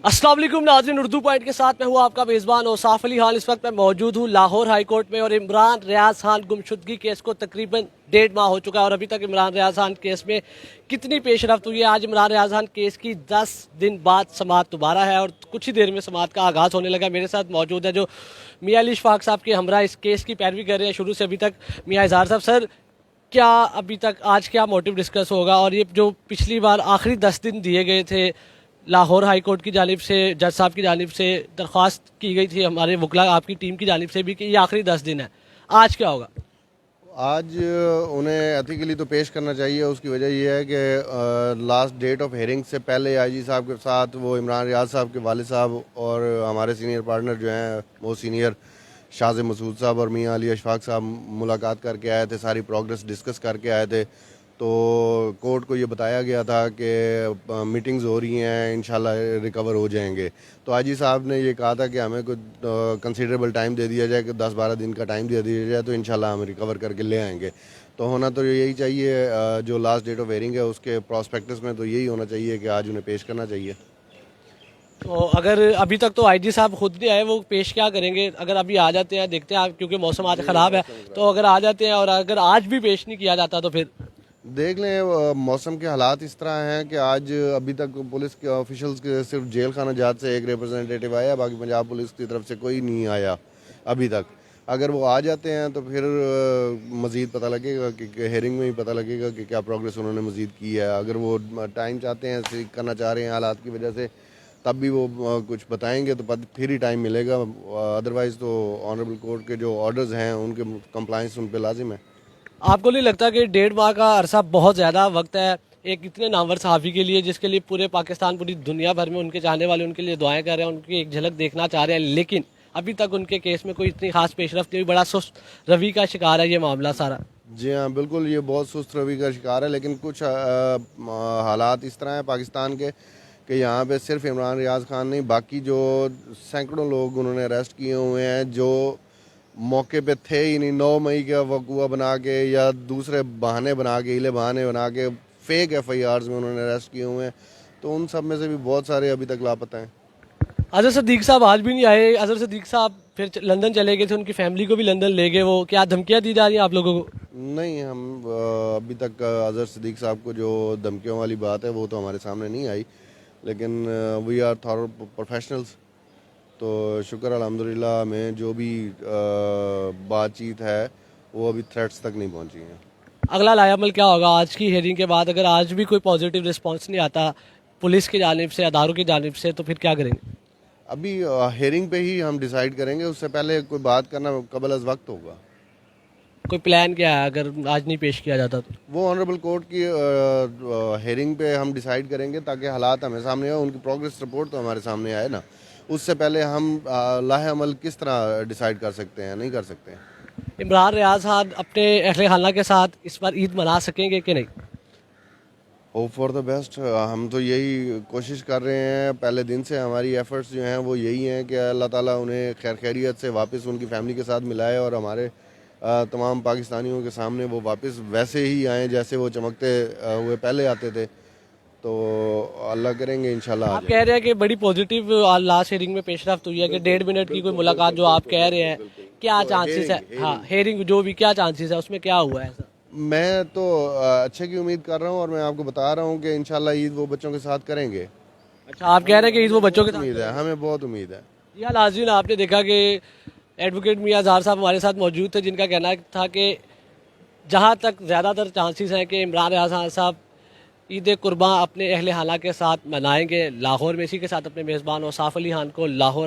अस्सलाम वालेकुम नाज़रीन, उर्दू पॉइंट के साथ मैं हूँ आपका मेज़बान औसाफ अली खान। इस वक्त मैं मौजूद हूँ लाहौर हाई कोर्ट में और इमरान रियाज खान गुमशुदगी केस को तकरीबन 1.5 माह हो चुका है और अभी तक इमरान रियाज खान केस में कितनी पेशरफ्त हुई है। आज इमरान रियाज खान केस की 10 दिन बाद समाअत दोबारा है और कुछ ही देर में समाअत का आगाज़ होने लगा। मेरे साथ मौजूद है जो मियां अली इशफाक साहब के हमरा इस केस की पैरवी कर रहे हैं शुरू से अभी तक, मियां इजहार साहब। सर, क्या अभी तक आज क्या मोटिव डिस्कस होगा और ये जो पिछली बार आखिरी 10 दिन दिए गए थे लाहौर हाई कोर्ट की जानिब से, जज साहब की जानिब से दरख्वास्त की गई थी हमारे वकला आपकी टीम की जानिब से भी कि ये आखिरी 10 दिन है, आज क्या होगा? आज उन्हें एथिकली तो पेश करना चाहिए। उसकी वजह यह है कि लास्ट डेट ऑफ हेयरिंग से पहले आईजी साहब के साथ वो इमरान रियाज साहब के वालिद साहब और हमारे सीनियर पार्टनर जो हैं वो सीनियर शाज़ मसूद साहब और मियां अली अशफाक साहब मुलाकात करके आए थे, सारी प्रोग्रेस डिस्कस करके आए थे। तो कोर्ट को ये बताया गया था कि मीटिंग्स हो रही हैं, इंशाल्लाह रिकवर हो जाएंगे। तो आजी साहब ने ये कहा था कि हमें कुछ कंसीडरेबल टाइम दे दिया जाए, कि 10-12 दिन का टाइम दे दिया जाए तो इंशाल्लाह हम रिकवर करके ले आएंगे। तो होना तो यही चाहिए, जो लास्ट डेट ऑफ हेयरिंग है उसके प्रॉस्पेक्टस में तो यही होना चाहिए कि आज उन्हें पेश करना चाहिए। तो अगर अभी तक तो आईजी साहब खुद नहीं आए, वो पेश क्या करेंगे? अगर अभी आ जाते हैं, देखते हैं क्योंकि मौसम आज ख़राब है, तो अगर आ जाते हैं और अगर आज भी पेश नहीं किया जाता तो फिर देख लें। मौसम के हालात इस तरह हैं कि आज अभी तक पुलिस के ऑफिशियल्स के सिर्फ जेल खाना जात से एक रिप्रेजेंटेटिव आया, बाकी पंजाब पुलिस की तरफ से कोई नहीं आया अभी तक। अगर वो आ जाते हैं तो फिर मज़ीद पता लगेगा कि हेयरिंग में ही पता लगेगा कि क्या प्रोग्रेस उन्होंने मज़ीद की है। अगर वो टाइम चाहते हैं, सीख करना चाह रहे हैं हालात की वजह से, तब भी वो कुछ बताएंगे तो फिर ही टाइम मिलेगा। अदरवाइज़ तो ऑनरेबल कोर्ट के जो ऑर्डर्स हैं उनके कंप्लाइंस उन पर लाजिम है। आपको नहीं लगता कि 1.5 माह का अरसा बहुत ज़्यादा वक्त है एक इतने नामवर सहाफ़ी के लिए, जिसके लिए पूरे पाकिस्तान, पूरी दुनिया भर में उनके चाहने वाले उनके लिए दुआएं कर रहे हैं, उनकी एक झलक देखना चाह रहे हैं, लेकिन अभी तक उनके केस में कोई इतनी खास पेशरफ्त नहीं हुई? बड़ा सुस्त रवि का शिकार है ये मामला सारा। जी हाँ, बिल्कुल, ये बहुत सुस्त रवि का शिकार है। लेकिन कुछ हालात इस तरह हैं पाकिस्तान के कि यहाँ पे सिर्फ इमरान रियाज खान नहीं, बाकी जो सैकड़ों लोग उन्होंने अरेस्ट किए हुए हैं जो मौके पे थे ही नहीं। 9 मई का वकूआ बना के या दूसरे बहाने बना के, हिले बहाने बना के फेक FIRs में उन्होंने अरेस्ट किए हुए हैं। तो उन सब में से भी बहुत सारे अभी तक लापता हैं। अजहर सदीक साहब आज भी नहीं आए। अजहर सदीक साहब फिर लंदन चले गए थे, उनकी फैमिली को भी लंदन ले गए। वो क्या धमकियाँ दी जा रही हैं आप लोगों को? नहीं, हम अभी तक अजहर सदीक साहब को जो धमकियों वाली बात है वो तो हमारे सामने नहीं आई, लेकिन वी आर थॉरो प्रोफेशनल्स। तो शुक्र अल्हम्दुलिल्लाह में जो भी बातचीत है वो अभी थ्रेट्स तक नहीं पहुंची हैं। अगला लायामल क्या होगा आज की हेयरिंग के बाद? अगर आज भी कोई पॉजिटिव रिस्पॉन्स नहीं आता पुलिस की जानिब से, अदारों की जानिब से, तो फिर क्या करेंगे? अभी हेयरिंग पे ही हम डिसाइड करेंगे, उससे पहले कोई बात करना कबल अज़ वक्त होगा। कोई प्लान क्या है अगर आज नहीं पेश किया जाता तो? वो ऑनरेबल कोर्ट की हेयरिंग पे हम डिसाइड करेंगे ताकि हालात हमें सामने आए, उनकी प्रोग्रेस रिपोर्ट तो हमारे सामने आए ना। उससे पहले हम लाहे अमल किस तरह डिसाइड कर सकते हैं? नहीं कर सकते। इमरान रियाज खान अपने अहले खाना के साथ इस बार ईद मना सकेंगे कि नहीं? Hope for the best. हम तो यही कोशिश कर रहे हैं, पहले दिन से हमारी एफर्ट्स जो हैं वो यही हैं कि अल्लाह ताला उन्हें खैर खैरियत से वापस उनकी फैमिली के साथ मिलाए और हमारे तमाम पाकिस्तानियों के सामने वो वापस वैसे ही आएँ जैसे वो चमकते हुए पहले आते थे। तो अल्लाह करेंगे इंशाल्लाह आ आप कह जाएंगे। रहे हैं कि बड़ी पॉजिटिव लास्ट हेयरिंग में पेशरफ्त हुई है कि 1.5 मिनट की कोई मुलाकात जो आप कह रहे हैं, क्या चांसेस है? हाँ, हेयरिंग जो भी क्या चांसेस है, उसमें क्या हुआ है ऐसा? मैं तो अच्छे की उम्मीद कर रहा हूँ और मैं आपको बता रहा हूँ कि इंशाल्लाह ईद वो बच्चों के साथ करेंगे। अच्छा, आप कह रहे हैं कि वो बच्चों के साथ? उम्मीद है, हमें बहुत उम्मीद है। या नाज़रीन, आपने देखा कि एडवोकेट मियां इजहार साहब हमारे साथ मौजूद थे, जिनका कहना था कि जहाँ तक ज़्यादातर चांसेस हैं कि इमरान रियाज खान साहब ईद कुर्बान अपने अहले खाना के साथ मनाएंगे लाहौर में। इसी के साथ अपने मेज़बान औसाफ अली खान को लाहौर